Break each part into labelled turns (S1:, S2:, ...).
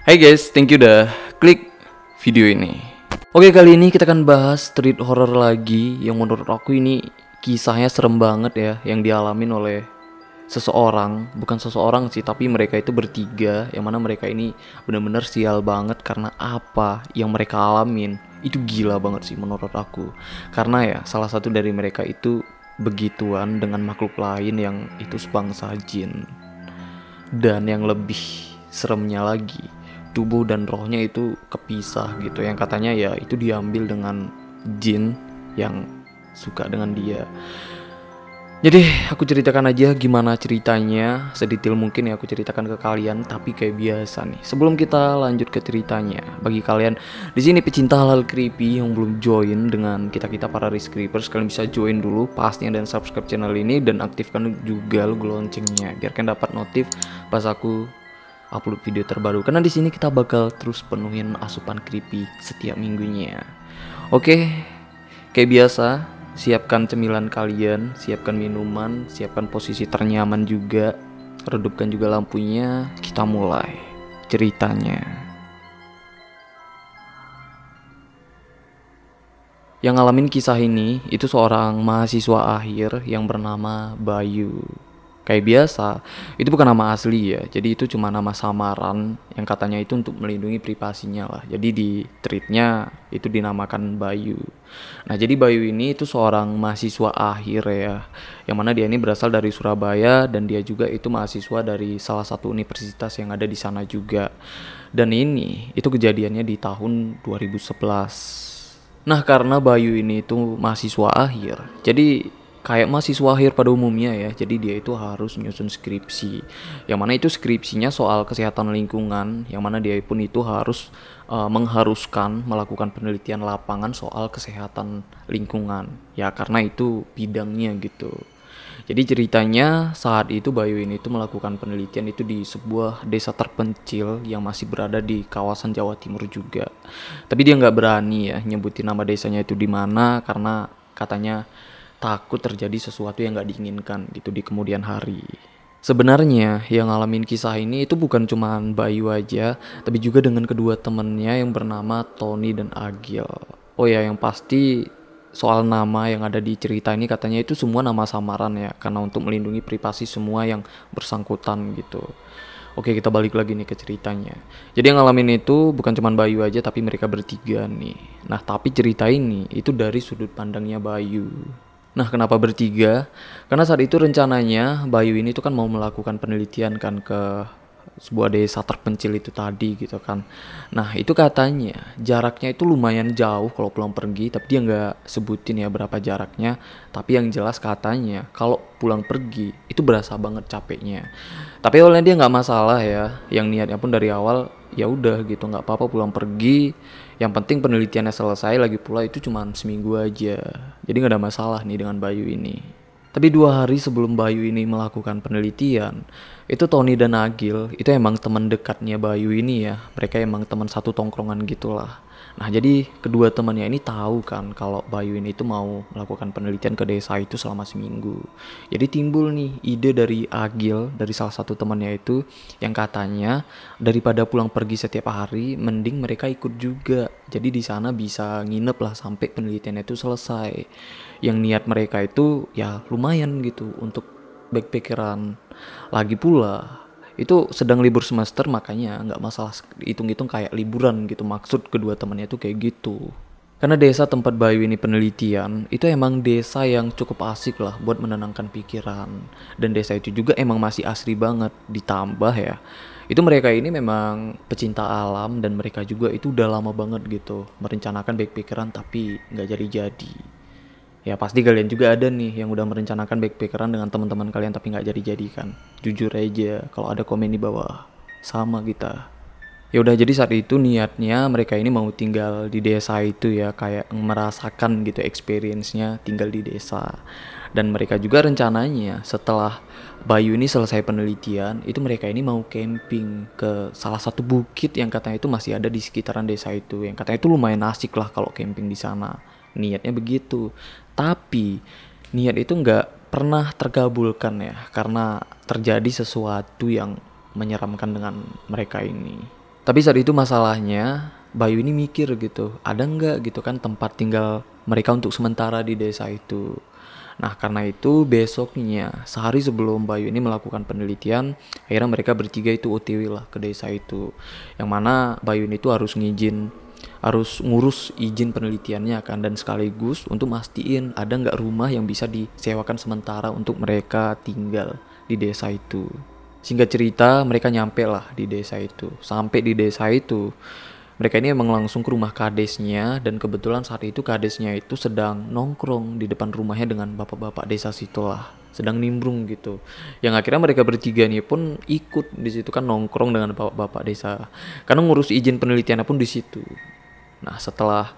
S1: Hai guys, thank you udah klik video ini. Oke, kali ini kita akan bahas street horror lagi yang menurut aku ini kisahnya serem banget ya, yang dialamin oleh seseorang, bukan seseorang sih, tapi mereka itu bertiga, yang mana mereka ini benar-benar sial banget karena apa yang mereka alamin. Itu gila banget sih menurut aku. Karena ya salah satu dari mereka itu begituan dengan makhluk lain yang itu sebangsa jin. Dan yang lebih seremnya lagi, tubuh dan rohnya itu kepisah gitu, yang katanya ya itu diambil dengan jin yang suka dengan dia. Jadi aku ceritakan aja gimana ceritanya, sedetail mungkin ya aku ceritakan ke kalian, tapi kayak biasa nih. Sebelum kita lanjut ke ceritanya, bagi kalian di sini pecinta hal creepy yang belum join dengan kita para risk creepers, kalian bisa join dulu pastinya dan subscribe channel ini dan aktifkan juga loncengnya biar kalian dapat notif pas aku upload video terbaru. Karena di sini kita bakal terus penuhin asupan creepy setiap minggunya. Oke, kayak biasa, siapkan cemilan kalian, siapkan minuman, siapkan posisi ternyaman juga, redupkan juga lampunya. Kita mulai ceritanya. Yang ngalamin kisah ini itu seorang mahasiswa akhir yang bernama Bayu. Kayak biasa, itu bukan nama asli ya, jadi itu cuma nama samaran yang katanya itu untuk melindungi privasinya lah. Jadi di treatnya itu dinamakan Bayu. Nah, jadi Bayu ini itu seorang mahasiswa akhir ya, yang mana dia ini berasal dari Surabaya dan dia juga itu mahasiswa dari salah satu universitas yang ada di sana juga. Dan ini itu kejadiannya di tahun 2011. Nah, karena Bayu ini itu mahasiswa akhir, jadi kayak mahasiswa akhir pada umumnya ya, jadi dia itu harus nyusun skripsi, yang mana itu skripsinya soal kesehatan lingkungan, yang mana dia pun itu harus mengharuskan melakukan penelitian lapangan soal kesehatan lingkungan ya, karena itu bidangnya gitu. Jadi ceritanya saat itu Bayu ini tuh melakukan penelitian itu di sebuah desa terpencil yang masih berada di kawasan Jawa Timur juga. Tapi dia nggak berani ya nyebutin nama desanya itu di mana, karena katanya takut terjadi sesuatu yang gak diinginkan gitu di kemudian hari. Sebenarnya yang ngalamin kisah ini itu bukan cuma Bayu aja, tapi juga dengan kedua temennya yang bernama Tony dan Agil. Oh ya, yang pasti soal nama yang ada di cerita ini katanya itu semua nama samaran ya, karena untuk melindungi privasi semua yang bersangkutan gitu. Oke, kita balik lagi nih ke ceritanya. Jadi yang ngalamin itu bukan cuma Bayu aja, tapi mereka bertiga nih. Nah, tapi cerita ini itu dari sudut pandangnya Bayu. Nah, kenapa bertiga? Karena saat itu rencananya Bayu ini tuh kan mau melakukan penelitian kan ke sebuah desa terpencil itu tadi gitu kan. Nah, itu katanya jaraknya itu lumayan jauh kalau pulang pergi, tapi dia nggak sebutin ya berapa jaraknya. Tapi yang jelas katanya kalau pulang pergi itu berasa banget capeknya. Tapi awalnya dia nggak masalah ya, yang niatnya pun dari awal ya udah gitu, nggak apa-apa pulang pergi. Yang penting penelitiannya selesai, lagi pula itu cuma seminggu aja. Jadi gak ada masalah nih dengan Bayu ini. Tapi 2 hari sebelum Bayu ini melakukan penelitian, itu Tony dan Agil itu emang teman dekatnya Bayu ini ya. Mereka emang teman satu tongkrongan gitulah. Nah, jadi kedua temannya ini tahu kan kalau Bayu ini tuh mau melakukan penelitian ke desa itu selama seminggu. Jadi timbul nih ide dari Agil, dari salah satu temannya itu, yang katanya daripada pulang pergi setiap hari, mending mereka ikut juga. Jadi di sana bisa nginep lah sampai penelitiannya itu selesai. Yang niat mereka itu ya lumayan gitu untuk backpackeran. Lagi pula itu sedang libur semester, makanya nggak masalah hitung-hitung kayak liburan gitu, maksud kedua temannya itu kayak gitu. Karena desa tempat Bayu ini penelitian itu emang desa yang cukup asik lah buat menenangkan pikiran, dan desa itu juga emang masih asri banget. Ditambah ya itu mereka ini memang pecinta alam, dan mereka juga itu udah lama banget gitu merencanakan backpackeran tapi nggak jadi-jadi. Ya pasti kalian juga ada nih yang udah merencanakan backpackeran dengan teman-teman kalian tapi nggak jadi-jadikan. Jujur aja kalau ada komen di bawah, sama kita. Ya udah, jadi saat itu niatnya mereka ini mau tinggal di desa itu ya, kayak merasakan gitu experience-nya tinggal di desa. Dan mereka juga rencananya setelah Bayu ini selesai penelitian, itu mereka ini mau camping ke salah satu bukit yang katanya itu masih ada di sekitaran desa itu. Yang katanya itu lumayan asik lah kalau camping di sana. Niatnya begitu. Tapi niat itu nggak pernah terkabulkan ya, karena terjadi sesuatu yang menyeramkan dengan mereka ini. Tapi saat itu masalahnya Bayu ini mikir gitu, ada nggak gitu kan tempat tinggal mereka untuk sementara di desa itu. Nah karena itu besoknya sehari sebelum Bayu ini melakukan penelitian, akhirnya mereka bertiga itu OTW lah ke desa itu. Yang mana Bayu ini tuh harus ngurus izin penelitiannya kan, dan sekaligus untuk mastiin ada nggak rumah yang bisa disewakan sementara untuk mereka tinggal di desa itu. Singkat cerita mereka nyampe lah di desa itu. Sampai di desa itu mereka ini emang langsung ke rumah kadesnya, dan kebetulan saat itu kadesnya itu sedang nongkrong di depan rumahnya dengan bapak-bapak desa situ lah, sedang nimbrung gitu. Yang akhirnya mereka bertiga nih pun ikut di situ kan, nongkrong dengan bapak-bapak desa. Karena ngurus izin penelitiannya pun di situ. Nah, setelah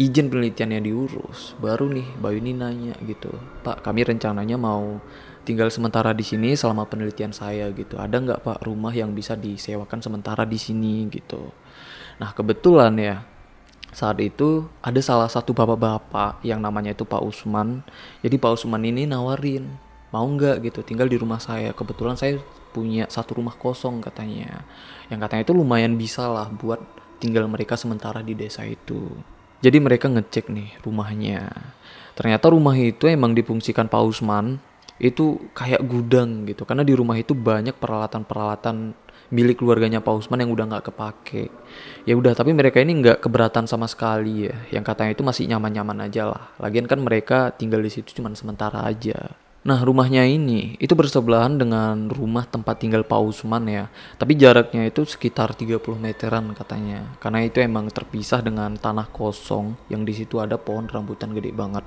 S1: izin penelitiannya diurus, baru nih Bayu ini nanya gitu, "Pak, kami rencananya mau tinggal sementara di sini selama penelitian saya gitu. Ada nggak Pak rumah yang bisa disewakan sementara di sini gitu?" Nah kebetulan ya saat itu ada salah satu bapak-bapak yang namanya itu Pak Usman. Jadi Pak Usman ini nawarin, mau nggak gitu tinggal di rumah saya. Kebetulan saya punya satu rumah kosong katanya. Yang katanya itu lumayan bisa lah buat tinggal mereka sementara di desa itu. Jadi mereka ngecek nih rumahnya. Ternyata rumah itu emang difungsikan Pak Usman itu kayak gudang gitu. Karena di rumah itu banyak peralatan-peralatan milik keluarganya Pak Usman yang udah nggak kepake. Ya udah, tapi mereka ini nggak keberatan sama sekali ya. Yang katanya itu masih nyaman-nyaman aja lah. Lagian kan mereka tinggal di situ cuma sementara aja. Nah rumahnya ini itu bersebelahan dengan rumah tempat tinggal Pak Usman ya. Tapi jaraknya itu sekitar 30 meteran katanya. Karena itu emang terpisah dengan tanah kosong yang di situ ada pohon rambutan gede banget.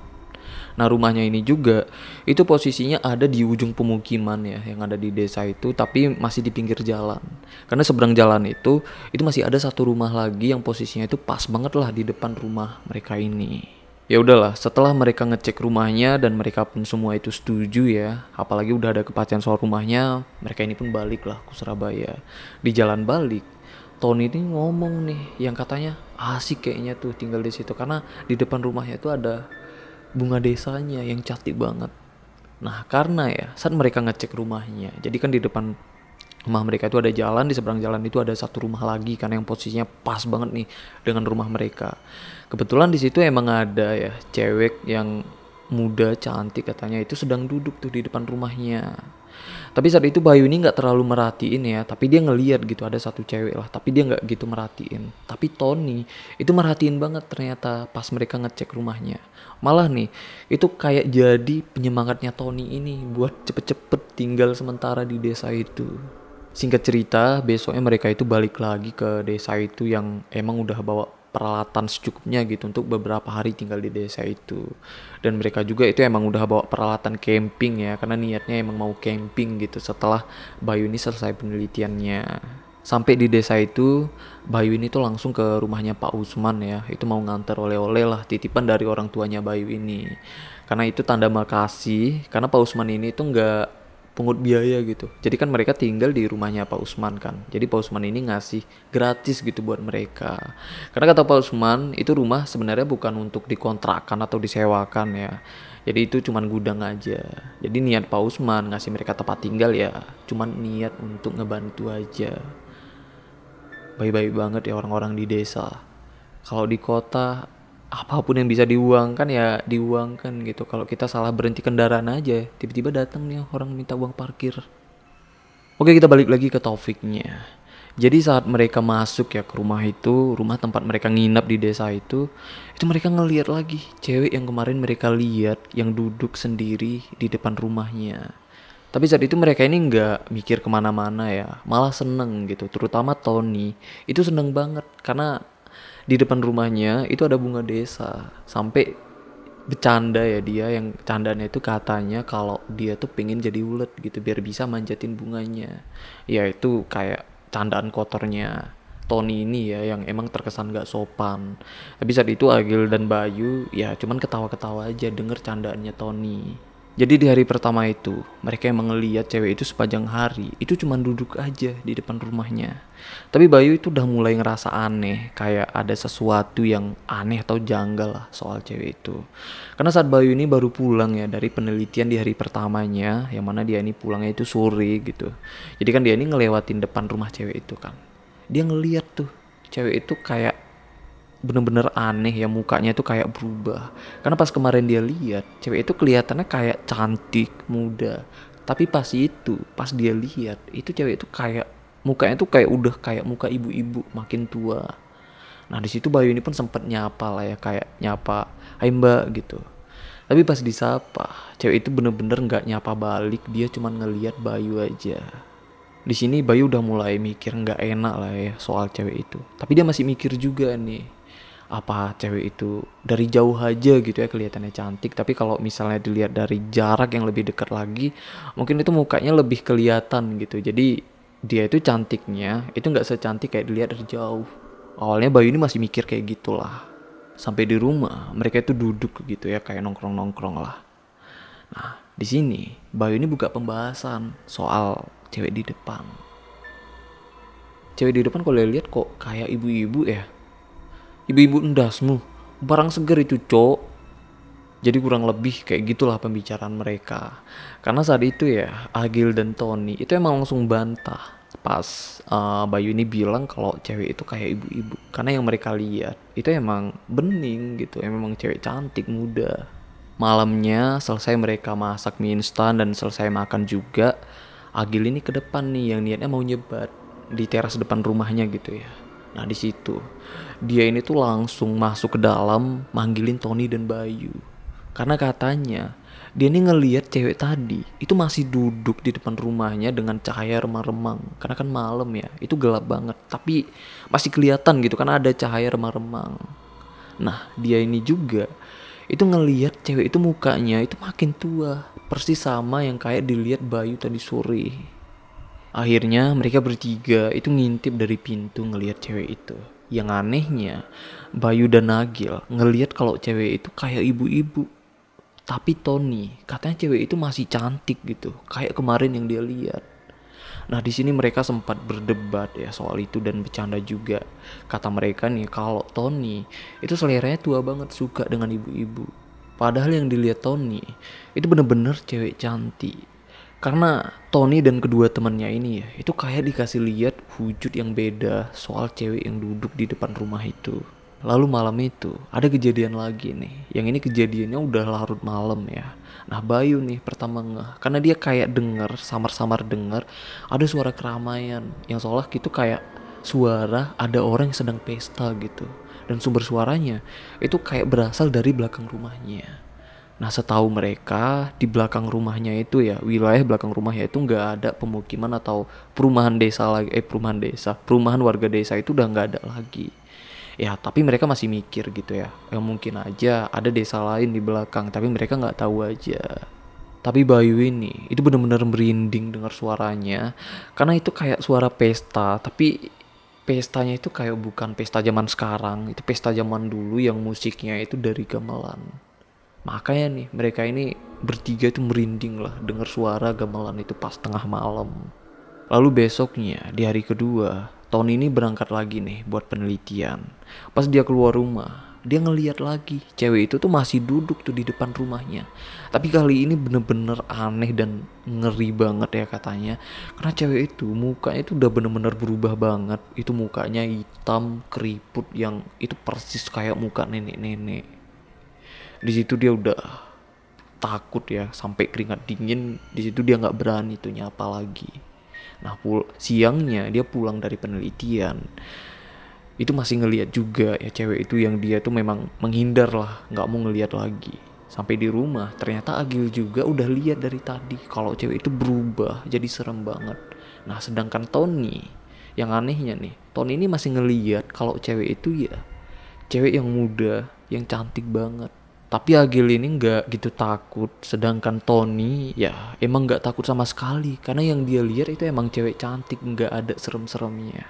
S1: Nah rumahnya ini juga itu posisinya ada di ujung pemukiman ya yang ada di desa itu, tapi masih di pinggir jalan. Karena seberang jalan itu masih ada satu rumah lagi yang posisinya itu pas banget lah di depan rumah mereka ini. Ya udahlah, setelah mereka ngecek rumahnya dan mereka pun semua itu setuju ya, apalagi udah ada kepastian soal rumahnya, mereka ini pun balik lah ke Surabaya. Di jalan balik, Tony ini ngomong nih yang katanya asik kayaknya tuh tinggal di situ karena di depan rumahnya itu ada bunga desanya yang cantik banget. Nah karena ya saat mereka ngecek rumahnya, jadi kan di depan rumah mereka itu ada jalan, di seberang jalan itu ada satu rumah lagi kan yang posisinya pas banget nih dengan rumah mereka. Kebetulan di situ emang ada ya cewek yang muda cantik katanya itu sedang duduk tuh di depan rumahnya. Tapi saat itu Bayu ini nggak terlalu merhatiin ya, tapi dia ngeliat gitu ada satu cewek lah, tapi dia nggak gitu merhatiin. Tapi Tony itu merhatiin banget ternyata pas mereka ngecek rumahnya. Malah nih itu kayak jadi penyemangatnya Tony ini buat cepet-cepet tinggal sementara di desa itu. Singkat cerita, besoknya mereka itu balik lagi ke desa itu yang emang udah bawa peralatan secukupnya gitu untuk beberapa hari tinggal di desa itu. Dan mereka juga itu emang udah bawa peralatan camping ya, karena niatnya emang mau camping gitu setelah Bayu ini selesai penelitiannya. Sampai di desa itu, Bayu ini tuh langsung ke rumahnya Pak Usman ya, itu mau nganter oleh-oleh lah titipan dari orang tuanya Bayu ini. Karena itu tanda makasih, karena Pak Usman ini tuh nggak pungut biaya gitu. Jadi kan mereka tinggal di rumahnya Pak Usman kan. Jadi Pak Usman ini ngasih gratis gitu buat mereka. Karena kata Pak Usman itu rumah sebenarnya bukan untuk dikontrakkan atau disewakan ya. Jadi itu cuman gudang aja. Jadi niat Pak Usman ngasih mereka tempat tinggal ya cuman niat untuk ngebantu aja. Baik-baik banget ya orang-orang di desa. Kalau di kota apapun yang bisa diuangkan ya diuangkan gitu. Kalau kita salah berhenti kendaraan aja, tiba-tiba datang nih orang minta uang parkir. Oke, kita balik lagi ke topiknya. Jadi saat mereka masuk ya ke rumah itu, rumah tempat mereka nginap di desa itu mereka ngelihat lagi cewek yang kemarin mereka lihat yang duduk sendiri di depan rumahnya. Tapi saat itu mereka ini nggak mikir kemana-mana ya, malah seneng gitu. Terutama Tony itu seneng banget karena di depan rumahnya itu ada bunga desa. Sampai bercanda ya dia, yang candanya itu katanya kalau dia tuh pengen jadi ulet gitu biar bisa manjatin bunganya. Ya itu kayak candaan kotornya Tony ini ya yang emang terkesan gak sopan. Tapi saat itu Agil dan Bayu ya cuman ketawa-ketawa aja denger candaannya Tony. Jadi di hari pertama itu mereka emang ngeliat cewek itu sepanjang hari itu cuman duduk aja di depan rumahnya. Tapi Bayu itu udah mulai ngerasa aneh, kayak ada sesuatu yang aneh atau janggal lah soal cewek itu. Karena saat Bayu ini baru pulang ya dari penelitian di hari pertamanya, yang mana dia ini pulangnya itu sore gitu. Jadi kan dia ini ngelewatin depan rumah cewek itu kan. dia ngeliat tuh cewek itu kayak bener-bener aneh ya, mukanya itu kayak berubah. Karena pas kemarin dia lihat cewek itu kelihatannya kayak cantik muda, tapi pas dia lihat itu cewek itu kayak mukanya tuh kayak udah kayak muka ibu-ibu makin tua. Nah di situ Bayu ini pun sempat nyapa lah ya, kayak nyapa hai mbak gitu. Tapi pas disapa cewek itu bener-bener nggak nyapa balik, dia cuman ngeliat Bayu aja. Di sini Bayu udah mulai mikir nggak enak lah ya soal cewek itu. Tapi dia masih mikir juga nih, apa cewek itu dari jauh aja gitu ya kelihatannya cantik, tapi kalau misalnya dilihat dari jarak yang lebih dekat lagi, mungkin itu mukanya lebih kelihatan gitu. Jadi dia itu cantiknya itu nggak secantik kayak dilihat dari jauh. Awalnya Bayu ini masih mikir kayak gitulah. Sampai di rumah mereka itu duduk gitu ya kayak nongkrong-nongkrong lah. Nah, di sini Bayu ini buka pembahasan soal cewek di depan. Cewek di depan kalau lihat kok kayak ibu-ibu ya. Ibu-ibu endasmu, barang seger itu, Cok. Jadi kurang lebih kayak gitulah pembicaraan mereka. Karena saat itu ya Agil dan Tony itu emang langsung bantah pas Bayu ini bilang kalau cewek itu kayak ibu-ibu. Karena yang mereka lihat itu emang bening gitu, emang cewek cantik muda. Malamnya selesai mereka masak mie instan dan selesai makan juga, Agil ini ke depan nih yang niatnya mau nyebat di teras depan rumahnya gitu ya. Nah di situ dia ini tuh langsung masuk ke dalam manggilin Tony dan Bayu. Karena katanya dia ini ngelihat cewek tadi itu masih duduk di depan rumahnya dengan cahaya remang-remang. Karena kan malam ya, itu gelap banget. Tapi masih kelihatan gitu kan ada cahaya remang-remang. Nah dia ini juga itu ngelihat cewek itu mukanya itu makin tua, persis sama yang kayak dilihat Bayu tadi sore. Akhirnya mereka bertiga itu ngintip dari pintu ngelihat cewek itu. Yang anehnya Bayu dan Nagil ngelihat kalau cewek itu kayak ibu-ibu. Tapi Tony katanya cewek itu masih cantik gitu, kayak kemarin yang dia lihat. Nah di sini mereka sempat berdebat ya soal itu dan bercanda juga. Kata mereka nih kalau Tony itu seleranya tua banget, suka dengan ibu-ibu. Padahal yang dilihat Tony itu bener-bener cewek cantik. Karena Tony dan kedua temannya ini ya itu kayak dikasih lihat wujud yang beda soal cewek yang duduk di depan rumah itu. Lalu malam itu ada kejadian lagi nih. Yang ini kejadiannya udah larut malam ya. Nah Bayu nih pertama ngeh karena dia kayak denger, samar-samar denger ada suara keramaian yang seolah gitu kayak suara ada orang yang sedang pesta gitu. Dan sumber suaranya itu kayak berasal dari belakang rumahnya. Nah setahu mereka di belakang rumahnya itu ya, wilayah belakang rumahnya itu nggak ada pemukiman atau perumahan desa lagi, perumahan warga desa itu udah nggak ada lagi. Ya tapi mereka masih mikir gitu ya, mungkin aja ada desa lain di belakang tapi mereka nggak tahu aja. Tapi Bayu ini itu benar-benar merinding dengar suaranya karena itu kayak suara pesta, tapi pestanya itu kayak bukan pesta zaman sekarang, itu pesta zaman dulu yang musiknya itu dari gamelan. Makanya nih mereka ini bertiga itu merinding lah dengar suara gamelan itu pas tengah malam. Lalu besoknya di hari kedua Tony ini berangkat lagi nih buat penelitian. Pas dia keluar rumah dia ngeliat lagi cewek itu tuh masih duduk tuh di depan rumahnya. Tapi kali ini bener-bener aneh dan ngeri banget ya katanya. Karena cewek itu mukanya itu udah bener-bener berubah banget. Itu mukanya hitam keriput yang itu persis kayak muka nenek-nenek. Di situ dia udah takut ya sampai keringat dingin. Di situ dia nggak berani tuh nyapa lagi. Nah siangnya dia pulang dari penelitian itu masih ngelihat juga ya cewek itu yang dia tuh memang menghindar lah, nggak mau ngelihat lagi. Sampai di rumah ternyata Agil juga udah lihat dari tadi kalau cewek itu berubah jadi serem banget. Nah sedangkan Tony yang anehnya nih, Tony ini masih ngelihat kalau cewek itu ya cewek yang muda yang cantik banget. Tapi Agil ini nggak gitu takut, sedangkan Tony ya emang nggak takut sama sekali karena yang dia lihat itu emang cewek cantik, nggak ada serem-seremnya.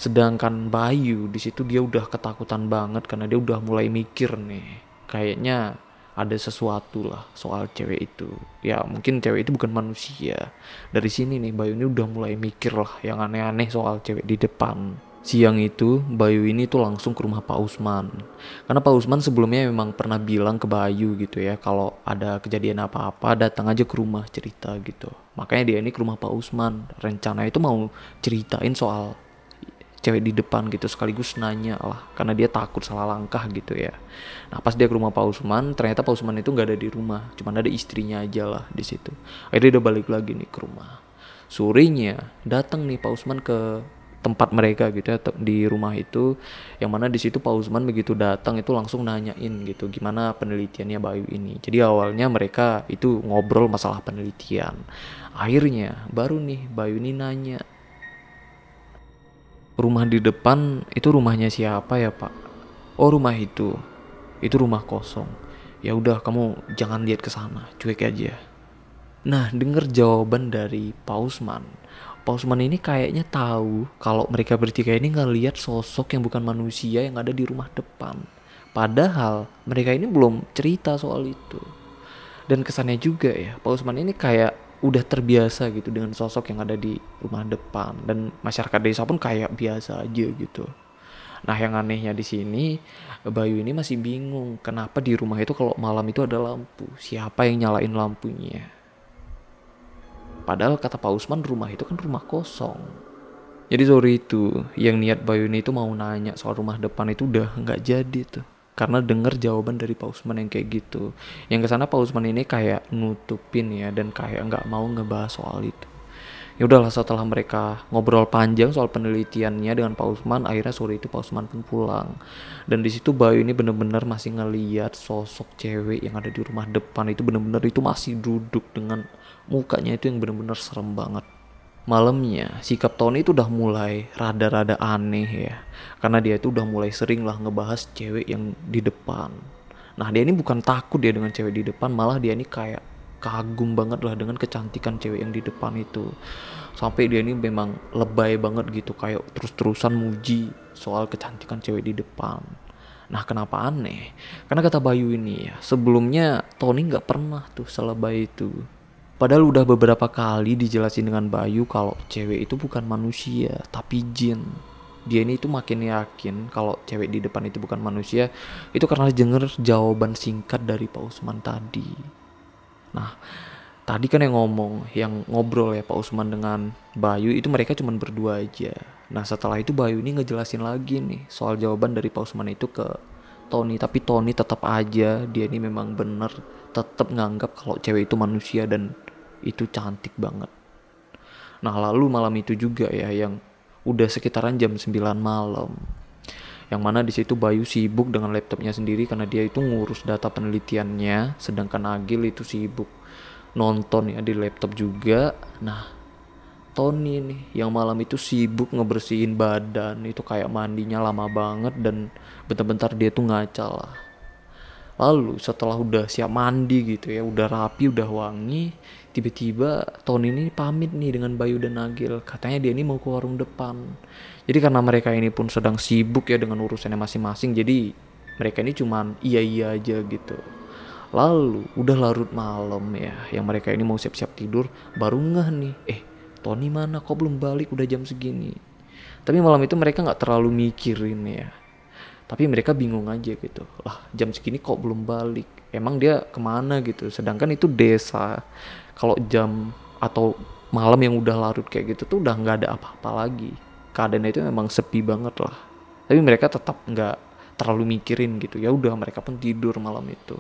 S1: Sedangkan Bayu di situ dia udah ketakutan banget karena dia udah mulai mikir nih, kayaknya ada sesuatu lah soal cewek itu. Ya mungkin cewek itu bukan manusia. Dari sini nih Bayu ini udah mulai mikir lah yang aneh-aneh soal cewek di depan. Siang itu Bayu ini tuh langsung ke rumah Pak Usman. Karena Pak Usman sebelumnya memang pernah bilang ke Bayu gitu ya, kalau ada kejadian apa-apa datang aja ke rumah cerita gitu. Makanya dia ini ke rumah Pak Usman. Rencana itu mau ceritain soal cewek di depan gitu, sekaligus nanya lah karena dia takut salah langkah gitu ya. Nah pas dia ke rumah Pak Usman, ternyata Pak Usman itu nggak ada di rumah, cuman ada istrinya aja lah di situ. Akhirnya dia balik lagi nih ke rumah. Sorenya datang nih Pak Usman ke tempat mereka gitu ya, di rumah itu, yang mana di situ Pak Usman begitu datang itu langsung nanyain gitu gimana penelitiannya Bayu ini. Jadi awalnya mereka itu ngobrol masalah penelitian, akhirnya baru nih Bayu ini nanya, rumah di depan itu rumahnya siapa ya Pak? Oh rumah itu rumah kosong. Ya udah kamu jangan lihat ke sana, cuek aja. Nah, denger jawaban dari Pak Usman. Pak Usman ini kayaknya tahu kalau mereka bertiga ini ngelihat sosok yang bukan manusia yang ada di rumah depan. Padahal mereka ini belum cerita soal itu. Dan kesannya juga ya, Pak Usman ini kayak udah terbiasa gitu dengan sosok yang ada di rumah depan, dan masyarakat desa pun kayak biasa aja gitu. Nah, yang anehnya di sini, Bayu ini masih bingung kenapa di rumah itu kalau malam itu ada lampu. Siapa yang nyalain lampunya? Padahal kata Pak Usman rumah itu kan rumah kosong. Jadi sore itu yang niat Bayuni itu mau nanya soal rumah depan itu udah nggak jadi tuh. Karena denger jawaban dari Pak Usman yang kayak gitu. Yang kesana Pak Usman ini kayak nutupin ya, dan kayak nggak mau ngebahas soal itu. Ya udahlah, setelah mereka ngobrol panjang soal penelitiannya dengan Pak Usman, akhirnya sore itu Pak Usman pun pulang. Dan di situ Bayu ini bener-bener masih ngeliat sosok cewek yang ada di rumah depan itu, bener-bener itu masih duduk dengan mukanya itu yang bener-bener serem banget. Malamnya sikap Tony itu udah mulai rada-rada aneh ya, karena dia itu udah mulai sering lah ngebahas cewek yang di depan. Nah dia ini bukan takut dia dengan cewek di depan, malah dia ini kayak kagum banget lah dengan kecantikan cewek yang di depan itu. Sampai dia ini memang lebay banget gitu, kayak terus-terusan muji soal kecantikan cewek di depan. Nah kenapa aneh? Karena kata Bayu ini ya, sebelumnya Tony gak pernah tuh selebay itu. Padahal udah beberapa kali dijelasin dengan Bayu kalau cewek itu bukan manusia, tapi jin. Dia ini itu makin yakin kalau cewek di depan itu bukan manusia, itu karena denger jawaban singkat dari Pak Usman tadi. Nah, tadi kan yang ngobrol ya Pak Usman dengan Bayu itu mereka cuma berdua aja. Nah, setelah itu Bayu ini ngejelasin lagi nih soal jawaban dari Pak Usman itu ke Tony, tapi Tony tetap aja dia ini memang bener tetap nganggap kalau cewek itu manusia dan itu cantik banget. Nah, lalu malam itu juga ya, yang udah sekitaran jam 9 malam. Yang mana di situ Bayu sibuk dengan laptopnya sendiri karena dia itu ngurus data penelitiannya, sedangkan Agil itu sibuk nonton ya di laptop juga. Nah, Tony nih yang malam itu sibuk ngebersihin badan, itu kayak mandinya lama banget dan bentar-bentar dia tuh ngaca lah. Lalu setelah udah siap mandi gitu ya, udah rapi, udah wangi, tiba-tiba Tony ini pamit nih dengan Bayu dan Nagil. Katanya dia ini mau ke warung depan. Jadi karena mereka ini pun sedang sibuk ya dengan urusannya masing-masing, jadi mereka ini cuman iya-iya aja gitu. Lalu udah larut malam ya, yang mereka ini mau siap-siap tidur, baru ngeh nih, Tony mana, kok belum balik, udah jam segini. Tapi malam itu mereka gak terlalu mikirin ya, tapi mereka bingung aja gitu, lah jam segini kok belum balik, emang dia kemana gitu. Sedangkan itu desa, kalau jam atau malam yang udah larut kayak gitu tuh udah nggak ada apa-apa lagi, keadaannya itu memang sepi banget lah. Tapi mereka tetap nggak terlalu mikirin gitu, ya udah mereka pun tidur malam itu.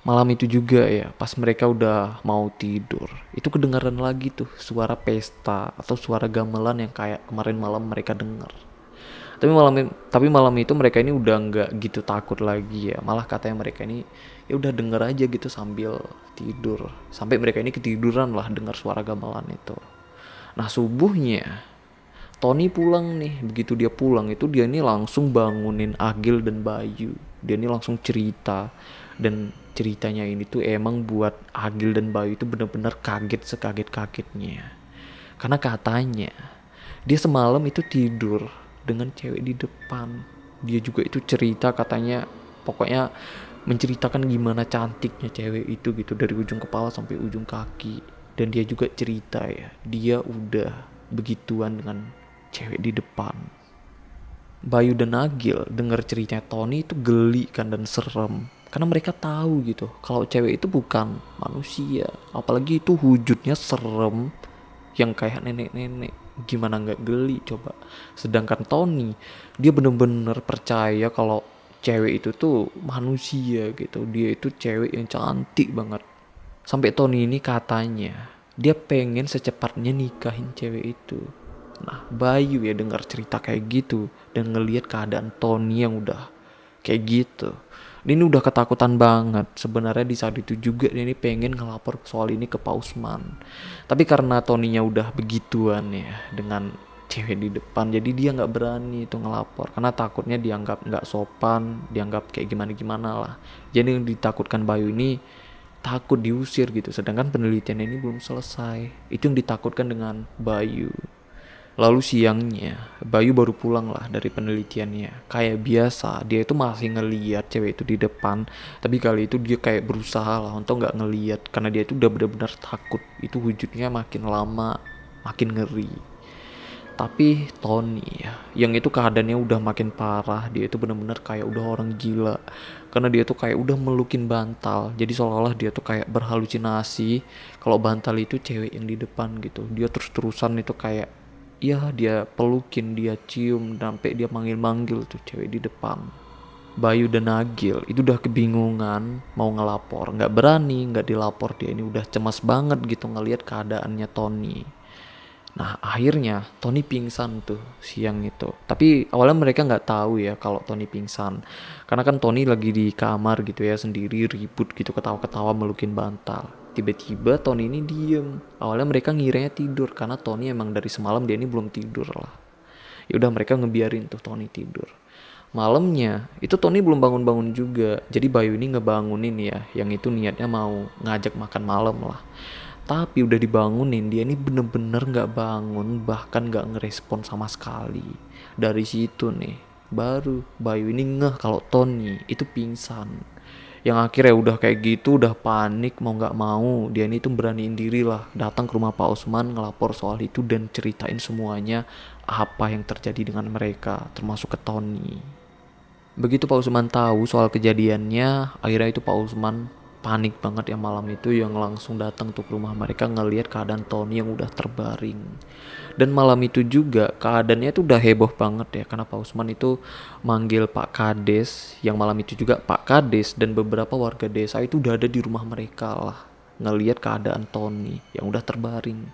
S1: Malam itu juga ya, pas mereka udah mau tidur, itu kedengaran lagi tuh suara pesta atau suara gamelan yang kayak kemarin malam mereka dengar. Tapi malam itu mereka ini udah nggak gitu takut lagi ya. Malah katanya mereka ini ya udah denger aja gitu sambil tidur. Sampai mereka ini ketiduran lah dengar suara gamelan itu. Nah subuhnya Tony pulang nih. Begitu dia pulang itu dia ini langsung bangunin Agil dan Bayu. Dia ini langsung cerita, dan ceritanya ini tuh emang buat Agil dan Bayu itu benar-benar kaget sekaget-kagetnya. Karena katanya dia semalam itu tidur dengan cewek di depan. Dia juga itu cerita, katanya pokoknya menceritakan gimana cantiknya cewek itu gitu, dari ujung kepala sampai ujung kaki. Dan dia juga cerita ya, dia udah begituan dengan cewek di depan. Bayu dan Agil denger ceritanya Tony itu geli kan dan serem, karena mereka tahu gitu kalau cewek itu bukan manusia, apalagi itu wujudnya serem yang kayak nenek-nenek. gimana nggak geli coba. Sedangkan Tony, dia bener-bener percaya kalau cewek itu tuh manusia gitu, dia itu cewek yang cantik banget. Sampai Tony ini katanya dia pengen secepatnya nikahin cewek itu. Nah, Bayu ya dengar cerita kayak gitu dan ngelihat keadaan Tony yang udah kayak gitu. Dia ini udah ketakutan banget. Sebenarnya di saat itu juga dia ini pengen ngelapor soal ini ke Pak Usman. Tapi karena Toninya udah begituan ya dengan cewek di depan, jadi dia nggak berani itu ngelapor karena takutnya dianggap nggak sopan, dianggap kayak gimana-gimana lah. Jadi yang ditakutkan Bayu ini takut diusir gitu. Sedangkan penelitian ini belum selesai. Itu yang ditakutkan dengan Bayu. Lalu siangnya, Bayu baru pulang lah dari penelitiannya. Kayak biasa, dia itu masih ngeliat cewek itu di depan. Tapi kali itu dia kayak berusaha lah untuk nggak ngeliat. Karena dia itu udah benar-benar takut. Itu wujudnya makin lama, makin ngeri. Tapi Tony ya, yang itu keadaannya udah makin parah. Dia itu benar-benar kayak udah orang gila. Karena dia tuh kayak udah melukin bantal. Jadi seolah-olah dia tuh kayak berhalusinasi kalau bantal itu cewek yang di depan gitu. Dia terus-terusan itu kayak, ya dia pelukin, dia cium, sampai dia manggil-manggil tuh cewek di depan. Bayu dan Nagil itu udah kebingungan mau ngelapor, nggak berani, nggak dilapor. Dia ini udah cemas banget gitu ngelihat keadaannya Tony. Nah akhirnya Tony pingsan tuh siang itu. Tapi awalnya mereka nggak tahu ya kalau Tony pingsan. Karena kan Tony lagi di kamar gitu ya sendiri ribut gitu ketawa-ketawa melukin bantal. Tiba-tiba Tony ini diem. Awalnya mereka ngiranya tidur karena Tony emang dari semalam dia ini belum tidur lah. Ya udah mereka ngebiarin tuh Tony tidur. Malamnya itu Tony belum bangun-bangun juga. Jadi Bayu ini ngebangunin ya. Yang itu niatnya mau ngajak makan malam lah. Tapi udah dibangunin, dia ini bener-bener gak bangun, bahkan gak ngerespon sama sekali. Dari situ nih, baru Bayu ini ngeh kalau Tony itu pingsan. Yang akhirnya udah kayak gitu, udah panik, mau gak mau, dia ini tuh beraniin diri lah, datang ke rumah Pak Usman, ngelapor soal itu dan ceritain semuanya apa yang terjadi dengan mereka, termasuk ke Tony. Begitu Pak Usman tahu soal kejadiannya, akhirnya itu Pak Usman panik banget ya malam itu yang langsung datang tuh ke rumah mereka ngelihat keadaan Tony yang udah terbaring. Dan malam itu juga keadaannya itu udah heboh banget ya karena Pak Usman itu manggil Pak Kades, yang malam itu juga Pak Kades dan beberapa warga desa itu udah ada di rumah mereka lah ngelihat keadaan Tony yang udah terbaring.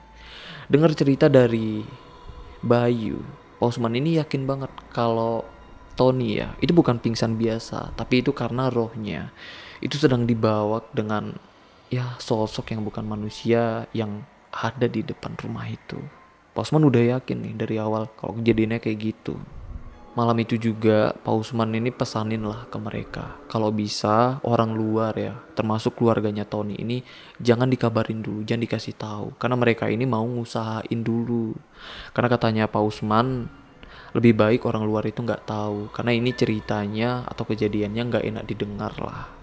S1: Dengar cerita dari Bayu, Pak Usman ini yakin banget kalau Tony ya itu bukan pingsan biasa, tapi itu karena rohnya itu sedang dibawa dengan ya sosok yang bukan manusia yang ada di depan rumah itu. Pak Usman udah yakin nih dari awal kalau kejadiannya kayak gitu. Malam itu juga Pak Usman ini pesanin lah ke mereka kalau bisa orang luar ya termasuk keluarganya Tony ini jangan dikabarin dulu, jangan dikasih tahu karena mereka ini mau ngusahain dulu. Karena katanya Pak Usman lebih baik orang luar itu nggak tahu karena ini ceritanya atau kejadiannya nggak enak didengar lah.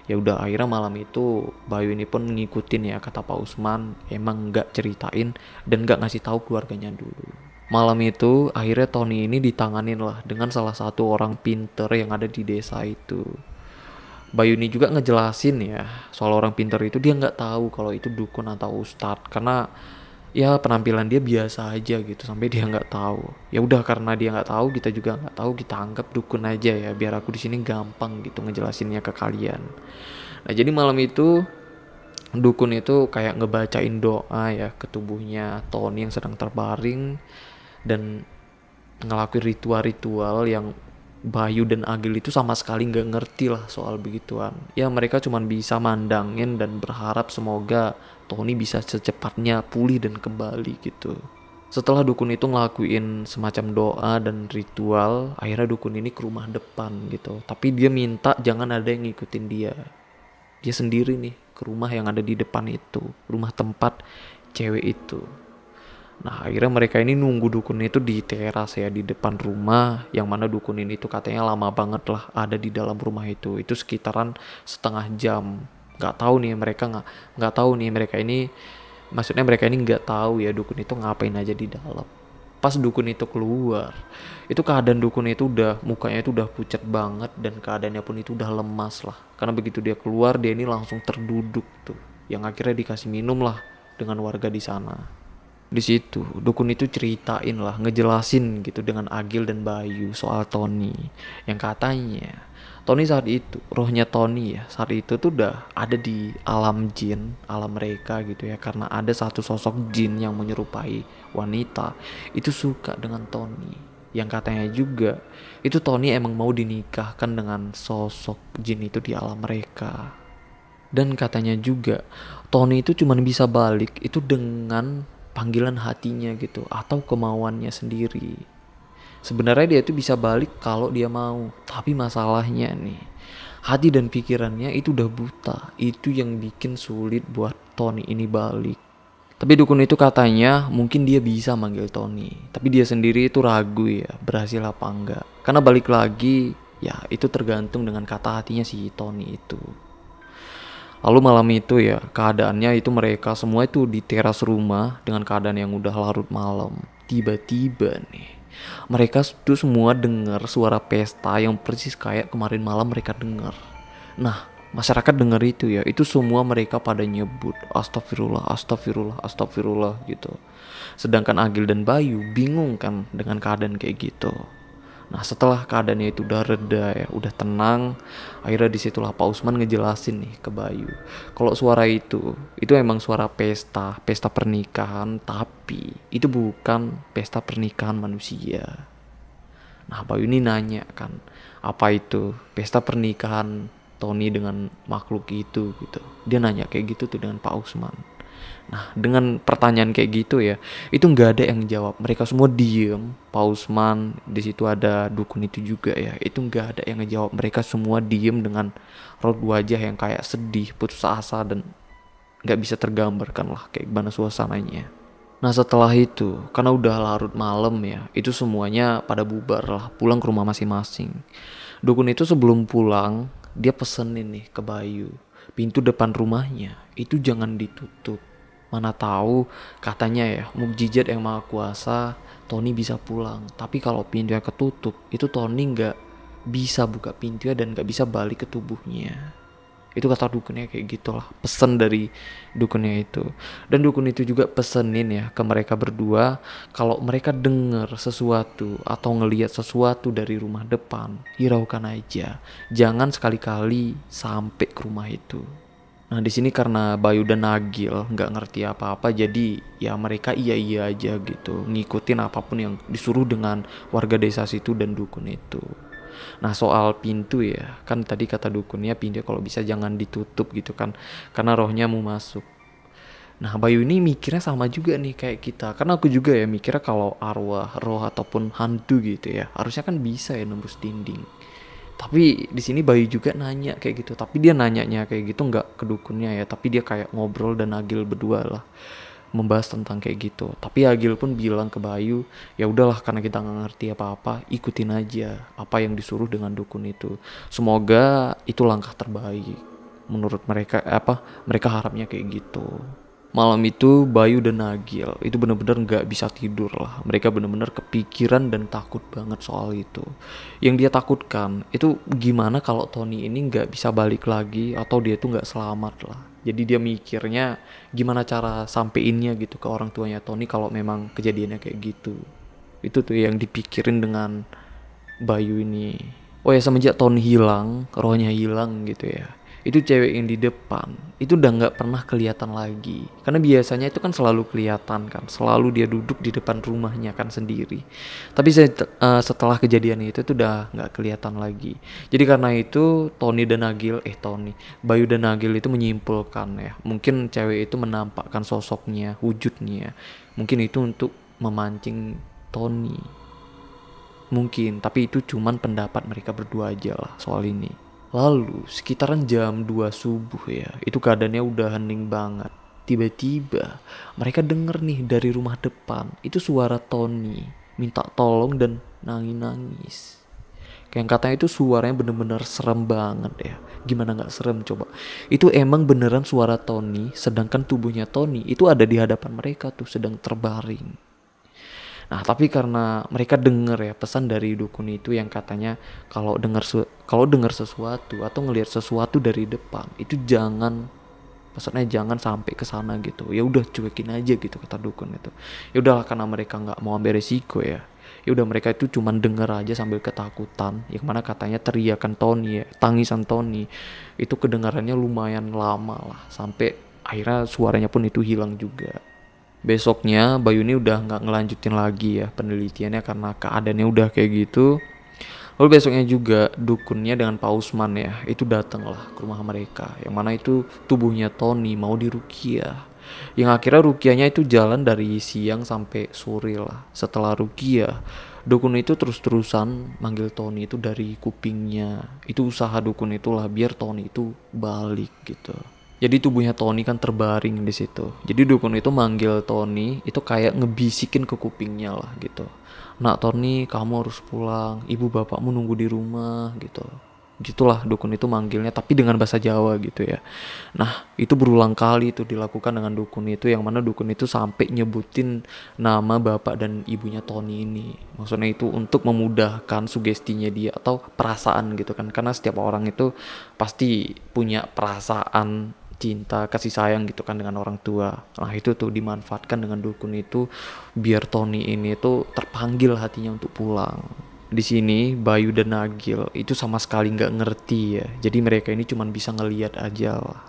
S1: Ya udah akhirnya malam itu Bayu ini pun ngikutin ya kata Pak Usman, emang nggak ceritain dan nggak ngasih tahu keluarganya dulu. Malam itu akhirnya Tony ini ditanganin lah dengan salah satu orang pinter yang ada di desa itu. Bayu ini juga ngejelasin ya soal orang pinter itu, dia nggak tahu kalau itu dukun atau ustadz karena ya penampilan dia biasa aja gitu sampai dia nggak tahu. Ya udah karena dia nggak tahu, kita juga nggak tahu, kita anggap dukun aja ya biar aku di sini gampang gitu ngejelasinnya ke kalian. Nah jadi malam itu dukun itu kayak ngebacain doa ya ke tubuhnya Tony yang sedang terbaring dan ngelakuin ritual-ritual yang Bayu dan Agil itu sama sekali nggak ngerti lah soal begituan. Ya mereka cuma bisa mandangin dan berharap semoga Tony bisa secepatnya pulih dan kembali gitu. Setelah dukun itu ngelakuin semacam doa dan ritual, akhirnya dukun ini ke rumah depan gitu. Tapi dia minta jangan ada yang ngikutin dia. Dia sendiri nih ke rumah yang ada di depan itu, rumah tempat cewek itu. Nah akhirnya mereka ini nunggu dukun itu di teras ya di depan rumah, yang mana dukun ini tuh katanya lama banget lah ada di dalam rumah itu sekitaran setengah jam. Nggak tahu nih mereka ini, maksudnya mereka ini nggak tahu ya dukun itu ngapain aja di dalam. Pas dukun itu keluar, itu keadaan dukun itu udah mukanya itu udah pucat banget dan keadaannya pun itu udah lemas lah. Karena begitu dia keluar dia ini langsung terduduk tuh, yang akhirnya dikasih minum lah dengan warga di sana. Di situ dukun itu ceritain lah, ngejelasin gitu dengan Agil dan Bayu soal Tony, yang katanya Tony saat itu, rohnya Tony ya saat itu tuh udah ada di alam jin, alam mereka gitu ya, karena ada satu sosok jin yang menyerupai wanita itu suka dengan Tony, yang katanya juga itu Tony emang mau dinikahkan dengan sosok jin itu di alam mereka. Dan katanya juga Tony itu cuma bisa balik itu dengan panggilan hatinya gitu atau kemauannya sendiri. Sebenarnya dia tuh bisa balik kalau dia mau, tapi masalahnya nih, hati dan pikirannya itu udah buta. Itu yang bikin sulit buat Tony ini balik. Tapi dukun itu katanya mungkin dia bisa manggil Tony, tapi dia sendiri itu ragu ya berhasil apa enggak. Karena balik lagi ya itu tergantung dengan kata hatinya si Tony itu. Lalu malam itu ya, keadaannya itu mereka semua itu di teras rumah dengan keadaan yang udah larut malam. Tiba-tiba nih, mereka tuh semua dengar suara pesta yang persis kayak kemarin malam mereka dengar. Nah, masyarakat dengar itu ya, itu semua mereka pada nyebut astagfirullah, astagfirullah, astagfirullah gitu. Sedangkan Agil dan Bayu bingung kan dengan keadaan kayak gitu. Nah setelah keadaannya itu udah reda ya, udah tenang, akhirnya disitulah Pak Usman ngejelasin nih ke Bayu, kalau suara itu emang suara pesta, pesta pernikahan, tapi itu bukan pesta pernikahan manusia. Nah Bayu ini nanya kan, apa itu pesta pernikahan Tony dengan makhluk itu gitu. Dia nanya kayak gitu tuh dengan Pak Usman. Nah dengan pertanyaan kayak gitu ya, itu nggak ada yang jawab. Mereka semua diem. Pak Usman di situ ada dukun itu juga ya. Itu nggak ada yang ngejawab. Mereka semua diem dengan raut wajah yang kayak sedih, putus asa dan nggak bisa tergambarkan lah kayak gimana suasananya. Nah setelah itu, karena udah larut malam ya, itu semuanya pada bubar lah, pulang ke rumah masing-masing. Dukun itu sebelum pulang, dia pesenin nih ke Bayu, pintu depan rumahnya itu jangan ditutup. Mana tahu katanya ya mukjizat yang maha kuasa Tony bisa pulang. Tapi kalau pintunya ketutup itu Tony nggak bisa buka pintunya dan nggak bisa balik ke tubuhnya. Itu kata dukunnya kayak gitulah, pesan dari dukunnya itu. Dan dukun itu juga pesenin ya ke mereka berdua, kalau mereka dengar sesuatu atau ngelihat sesuatu dari rumah depan, hiraukan aja, jangan sekali-kali sampai ke rumah itu. Nah di sini karena Bayu dan Nagil nggak ngerti apa-apa, jadi ya mereka iya aja gitu, ngikutin apapun yang disuruh dengan warga desa situ dan dukun itu. Nah soal pintu ya, kan tadi kata dukunnya pintu kalau bisa jangan ditutup gitu kan, karena rohnya mau masuk. Nah Bayu ini mikirnya sama juga nih kayak kita, karena aku juga ya mikirnya kalau arwah, roh ataupun hantu gitu ya, harusnya kan bisa ya nembus dinding. Tapi di sini Bayu juga nanya kayak gitu, tapi dia nanyanya kayak gitu nggak ke dukunnya ya, tapi dia kayak ngobrol dan Agil berdua lah membahas tentang kayak gitu. Tapi Agil pun bilang ke Bayu, ya udahlah karena kita nggak ngerti apa-apa, ikutin aja apa yang disuruh dengan dukun itu. Semoga itu langkah terbaik menurut mereka, mereka harapnya kayak gitu. Malam itu Bayu dan Nagil itu bener-bener gak bisa tidur lah. Mereka bener-bener kepikiran dan takut banget soal itu. Yang dia takutkan itu gimana kalau Tony ini gak bisa balik lagi atau dia tuh gak selamat lah. Jadi dia mikirnya gimana cara sampeinnya gitu ke orang tuanya Tony kalau memang kejadiannya kayak gitu. Itu tuh yang dipikirin dengan Bayu ini. Oh ya semenjak Tony hilang, rohnya hilang gitu ya, itu cewek yang di depan itu udah nggak pernah kelihatan lagi, karena biasanya itu kan selalu kelihatan kan, selalu dia duduk di depan rumahnya kan sendiri. Tapi setelah kejadian itu tuh udah nggak kelihatan lagi. Jadi karena itu Bayu dan Nagil itu menyimpulkan ya, mungkin cewek itu menampakkan sosoknya, wujudnya, mungkin itu untuk memancing Tony mungkin, tapi itu cuman pendapat mereka berdua aja lah soal ini. Lalu sekitaran jam 2 subuh ya, itu keadaannya udah hening banget. Tiba-tiba mereka denger nih dari rumah depan, itu suara Tony minta tolong dan nangis-nangis. Kayak katanya itu suaranya bener-bener serem banget ya. Gimana gak serem coba. Itu emang beneran suara Tony, sedangkan tubuhnya Tony itu ada di hadapan mereka tuh sedang terbaring. Nah tapi karena mereka denger ya pesan dari dukun itu yang katanya kalau dengar sesuatu atau ngelihat sesuatu dari depan itu jangan maksudnya jangan sampai ke sana gitu. Ya udah cuekin aja gitu kata dukun itu. Ya udahlah, karena mereka nggak mau ambil resiko ya. Ya udah, mereka itu cuman denger aja sambil ketakutan. Yang mana katanya teriakan Tony ya, tangisan Tony itu kedengarannya lumayan lama lah, sampai akhirnya suaranya pun itu hilang juga. Besoknya Bayu ini udah nggak ngelanjutin lagi ya penelitiannya karena keadaannya udah kayak gitu. Lalu besoknya juga dukunnya dengan Pak Usman ya itu datang lah ke rumah mereka, yang mana itu tubuhnya Tony mau diruqyah. Yang akhirnya ruqyahnya itu jalan dari siang sampai sore lah. Setelah ruqyah, dukun itu terus-terusan manggil Tony itu dari kupingnya. Itu usaha dukun itulah biar Tony itu balik gitu. Jadi tubuhnya Tony kan terbaring di situ. Jadi dukun itu manggil Tony itu kayak ngebisikin ke kupingnya lah gitu. Nak Tony, kamu harus pulang. Ibu bapakmu nunggu di rumah gitu. Gitulah dukun itu manggilnya, tapi dengan bahasa Jawa gitu ya. Nah itu berulang kali itu dilakukan dengan dukun itu, yang mana dukun itu sampai nyebutin nama bapak dan ibunya Tony ini. Maksudnya itu untuk memudahkan sugestinya dia atau perasaan gitu kan. Karena setiap orang itu pasti punya perasaan cinta kasih sayang gitu kan dengan orang tua. Nah itu tuh dimanfaatkan dengan dukun itu biar Tony ini tuh terpanggil hatinya untuk pulang. Di sini Bayu dan Nagil itu sama sekali nggak ngerti ya. Jadi mereka ini cuma bisa ngelihat aja lah.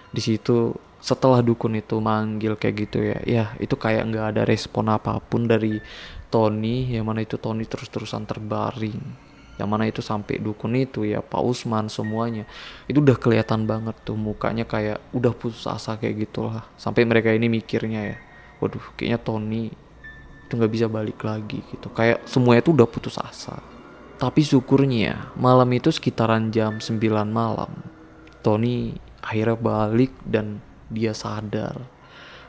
S1: Di situ setelah dukun itu manggil kayak gitu ya, ya itu kayak nggak ada respon apapun dari Tony. Yang mana itu Tony terus-terusan terbaring. Yang mana itu sampai dukun itu ya Pak Usman semuanya itu udah kelihatan banget tuh mukanya kayak udah putus asa kayak gitulah. Sampai mereka ini mikirnya ya, waduh kayaknya Tony itu nggak bisa balik lagi gitu. Kayak semuanya itu udah putus asa. Tapi syukurnya malam itu sekitaran jam 9 malam Tony akhirnya balik dan dia sadar.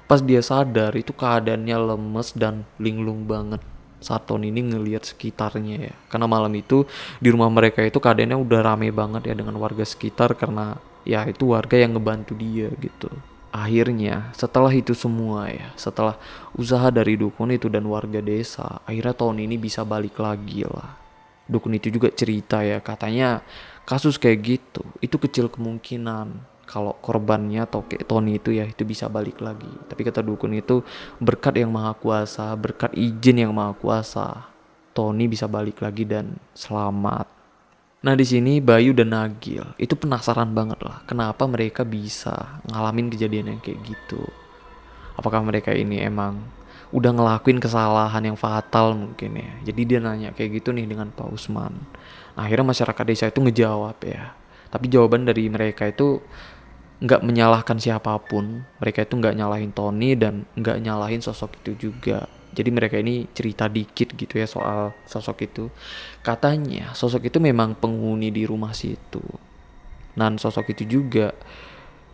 S1: Pas dia sadar itu keadaannya lemes dan linglung banget saat Tony ini ngelihat sekitarnya ya. Karena malam itu di rumah mereka itu keadaannya udah rame banget ya dengan warga sekitar, karena ya itu warga yang ngebantu dia gitu. Akhirnya setelah itu semua ya, setelah usaha dari dukun itu dan warga desa, akhirnya Tony ini bisa balik lagi lah. Dukun itu juga cerita ya, katanya kasus kayak gitu itu kecil kemungkinan kalau korbannya atau kayak Tony itu ya itu bisa balik lagi. Tapi kata dukun itu berkat yang maha kuasa, berkat izin yang maha kuasa, Tony bisa balik lagi dan selamat. Nah di sini Bayu dan Nagil itu penasaran banget lah kenapa mereka bisa ngalamin kejadian yang kayak gitu. Apakah mereka ini emang udah ngelakuin kesalahan yang fatal mungkin ya. Jadi dia nanya kayak gitu nih dengan Pak Usman. Nah, akhirnya masyarakat desa itu ngejawab ya. Tapi jawaban dari mereka itu nggak menyalahkan siapapun. Mereka itu nggak nyalahin Tony dan nggak nyalahin sosok itu juga. Jadi mereka ini cerita dikit gitu ya soal sosok itu. Katanya sosok itu memang penghuni di rumah situ. Dan sosok itu juga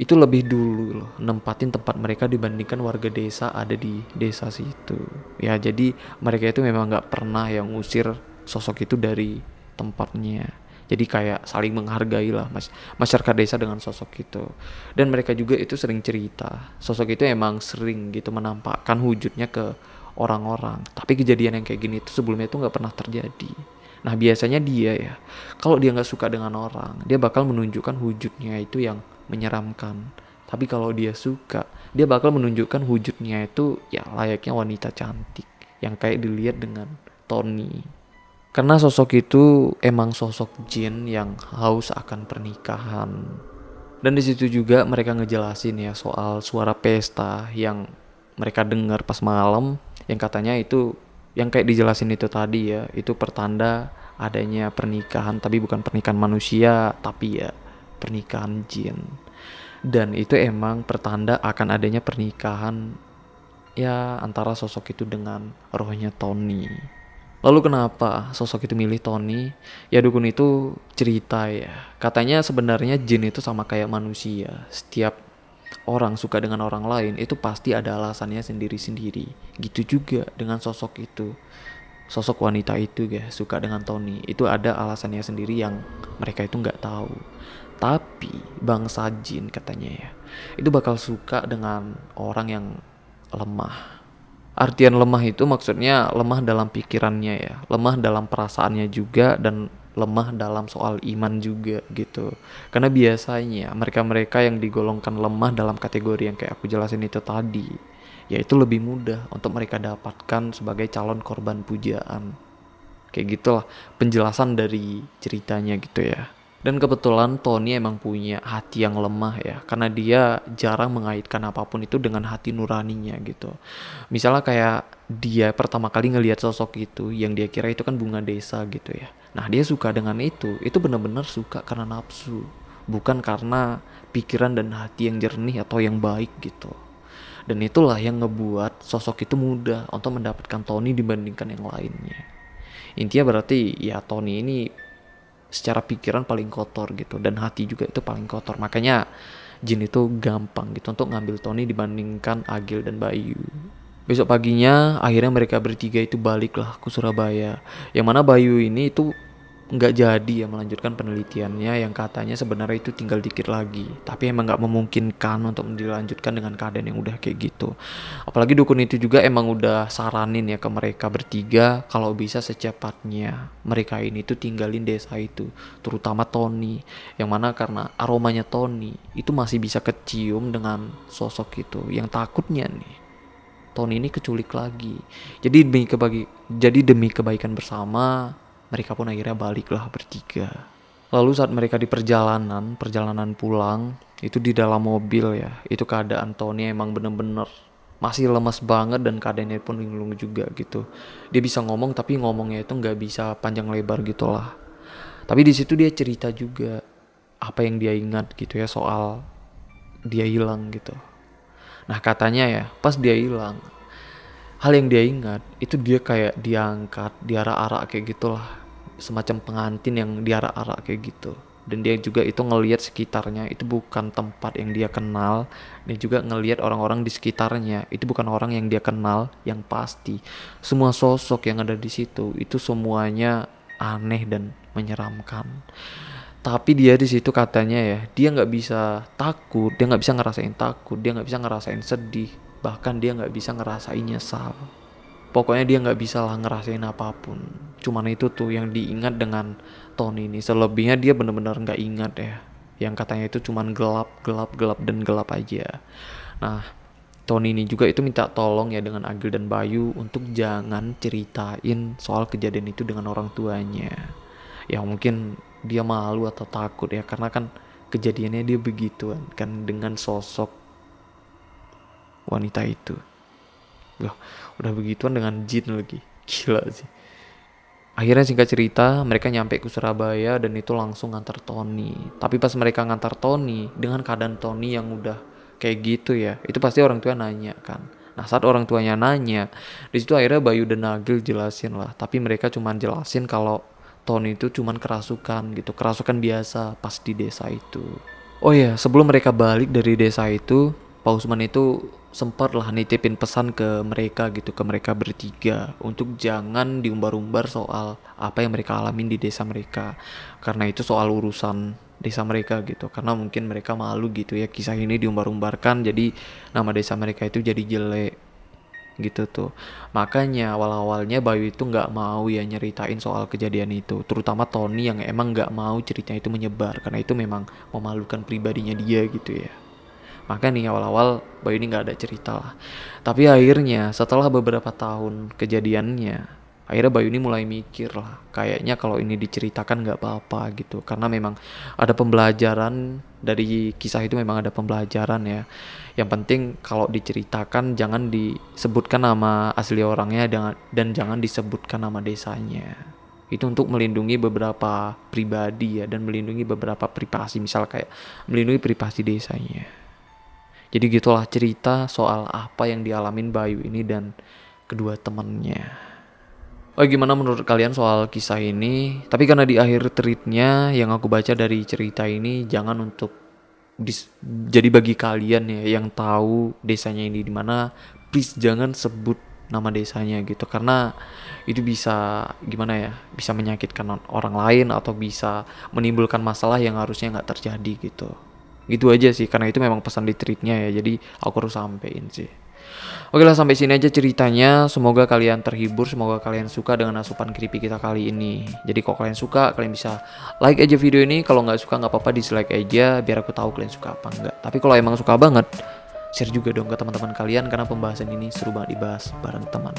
S1: itu lebih dulu loh nempatin tempat mereka dibandingkan warga desa ada di desa situ. Ya jadi mereka itu memang nggak pernah yang ngusir sosok itu dari tempatnya. Jadi kayak saling menghargai lah masyarakat desa dengan sosok itu. Dan mereka juga itu sering cerita sosok itu emang sering gitu menampakkan wujudnya ke orang-orang. Tapi kejadian yang kayak gini itu sebelumnya itu nggak pernah terjadi. Nah biasanya dia ya, kalau dia nggak suka dengan orang, dia bakal menunjukkan wujudnya itu yang menyeramkan. Tapi kalau dia suka, dia bakal menunjukkan wujudnya itu ya layaknya wanita cantik yang kayak dilihat dengan Tony. Karena sosok itu emang sosok jin yang haus akan pernikahan. Dan di situ juga mereka ngejelasin ya soal suara pesta yang mereka dengar pas malam, yang katanya itu yang kayak dijelasin itu tadi ya, itu pertanda adanya pernikahan, tapi bukan pernikahan manusia, tapi ya pernikahan jin. Dan itu emang pertanda akan adanya pernikahan ya antara sosok itu dengan rohnya Tony. Lalu kenapa sosok itu milih Tony? Ya dukun itu cerita ya, katanya sebenarnya jin itu sama kayak manusia. Setiap orang suka dengan orang lain itu pasti ada alasannya sendiri-sendiri. Gitu juga dengan sosok itu. Sosok wanita itu ya suka dengan Tony, itu ada alasannya sendiri yang mereka itu nggak tahu. Tapi bangsa jin katanya ya, itu bakal suka dengan orang yang lemah. Artian lemah itu maksudnya lemah dalam pikirannya ya, lemah dalam perasaannya juga, dan lemah dalam soal iman juga gitu. Karena biasanya mereka-mereka yang digolongkan lemah dalam kategori yang kayak aku jelasin itu tadi, yaitu lebih mudah untuk mereka dapatkan sebagai calon korban pujaan. Kayak gitulah penjelasan dari ceritanya gitu ya. Dan kebetulan Tony emang punya hati yang lemah ya, karena dia jarang mengaitkan apapun itu dengan hati nuraninya gitu. Misalnya kayak dia pertama kali ngelihat sosok itu, yang dia kira itu kan bunga desa gitu ya. Nah dia suka dengan itu benar-benar suka karena nafsu, bukan karena pikiran dan hati yang jernih atau yang baik gitu. Dan itulah yang ngebuat sosok itu mudah untuk mendapatkan Tony dibandingkan yang lainnya. Intinya berarti ya Tony ini secara pikiran paling kotor gitu, dan hati juga itu paling kotor. Makanya Jin itu gampang gitu untuk ngambil Tony dibandingkan Agil dan Bayu. Besok paginya akhirnya mereka bertiga itu baliklah ke Surabaya, yang mana Bayu ini itu nggak jadi ya melanjutkan penelitiannya, yang katanya sebenarnya itu tinggal dikit lagi, tapi emang nggak memungkinkan untuk dilanjutkan dengan keadaan yang udah kayak gitu. Apalagi dukun itu juga emang udah saranin ya ke mereka bertiga kalau bisa secepatnya mereka ini tuh tinggalin desa itu, terutama Tony, yang mana karena aromanya Tony itu masih bisa kecium dengan sosok itu, yang takutnya nih Tony ini keculik lagi. Jadi demi kebaikan bersama, mereka pun akhirnya baliklah bertiga. Lalu saat mereka di perjalanan pulang, itu di dalam mobil ya, itu keadaan Tony emang bener-bener masih lemas banget, dan keadaannya pun linglung juga gitu. Dia bisa ngomong tapi ngomongnya itu nggak bisa panjang lebar gitulah. Tapi di situ dia cerita juga apa yang dia ingat gitu ya soal dia hilang gitu. Nah katanya ya pas dia hilang, hal yang dia ingat itu dia kayak diangkat, diarak-arak kayak gitulah, semacam pengantin yang diarak-arak kayak gitu. Dan dia juga itu ngelihat sekitarnya itu bukan tempat yang dia kenal, dan juga ngelihat orang-orang di sekitarnya itu bukan orang yang dia kenal. Yang pasti semua sosok yang ada di situ itu semuanya aneh dan menyeramkan. Tapi dia di situ katanya ya, dia nggak bisa takut, dia nggak bisa ngerasain takut, dia nggak bisa ngerasain sedih, bahkan dia nggak bisa ngerasain nyesal. Pokoknya dia nggak bisa lah ngerasain apapun. Cuman itu tuh yang diingat dengan Tony ini. Selebihnya dia bener-bener nggak ingat ya. Yang katanya itu cuman gelap dan gelap aja. Nah, Tony ini juga itu minta tolong ya dengan Agil dan Bayu untuk jangan ceritain soal kejadian itu dengan orang tuanya. Ya mungkin dia malu atau takut ya, karena kan kejadiannya dia begituan kan dengan sosok wanita itu. Wah, udah begituan dengan jin lagi. Gila sih. Akhirnya singkat cerita, mereka nyampe ke Surabaya dan itu langsung ngantar Tony. Tapi pas mereka ngantar Tony, dengan keadaan Tony yang udah kayak gitu ya, itu pasti orang tua nanya kan. Nah saat orang tuanya nanya, di situ akhirnya Bayu dan Nagil jelasin lah. Tapi mereka cuman jelasin kalau Tony itu cuman kerasukan gitu, kerasukan biasa pas di desa itu. Oh ya, sebelum mereka balik dari desa itu, Pak Usman itu sempat lah nitipin pesan ke mereka gitu, ke mereka bertiga, untuk jangan diumbar-umbar soal apa yang mereka alamin di desa mereka, karena itu soal urusan desa mereka gitu. Karena mungkin mereka malu gitu ya kisah ini diumbar-umbarkan, jadi nama desa mereka itu jadi jelek gitu tuh. Makanya awal-awalnya Bayu itu nggak mau ya nyeritain soal kejadian itu, terutama Tony yang emang nggak mau ceritanya itu menyebar karena itu memang memalukan pribadinya dia gitu ya. Maka nih awal-awal Bayu ini nggak ada cerita lah. Tapi akhirnya setelah beberapa tahun kejadiannya, akhirnya Bayu ini mulai mikir lah, kayaknya kalau ini diceritakan nggak apa-apa gitu, karena memang ada pembelajaran dari kisah itu, memang ada pembelajaran ya. Yang penting kalau diceritakan jangan disebutkan nama asli orangnya dan jangan disebutkan nama desanya. Itu untuk melindungi beberapa pribadi ya, dan melindungi beberapa privasi, misal kayak melindungi privasi desanya. Jadi gitulah cerita soal apa yang dialamin Bayu ini dan kedua temannya. Oh gimana menurut kalian soal kisah ini? Tapi karena di akhir tweetnya yang aku baca dari cerita ini, jangan untuk jadi bagi kalian ya yang tahu desanya ini di mana, please jangan sebut nama desanya gitu, karena itu bisa gimana ya, bisa menyakitkan orang lain atau bisa menimbulkan masalah yang harusnya nggak terjadi gitu. Gitu aja sih, karena itu memang pesan di tweetnya ya, jadi aku harus sampein sih. Oke lah, sampai sini aja ceritanya. Semoga kalian terhibur, semoga kalian suka dengan asupan creepy kita kali ini. Jadi kalau kalian suka, kalian bisa like aja video ini. Kalau nggak suka nggak apa-apa, dislike aja biar aku tahu kalian suka apa enggak. Tapi kalau emang suka banget, share juga dong ke teman-teman kalian karena pembahasan ini seru banget dibahas bareng teman.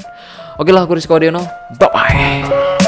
S1: Oke lah, aku Rizko Adeno. Bye bye.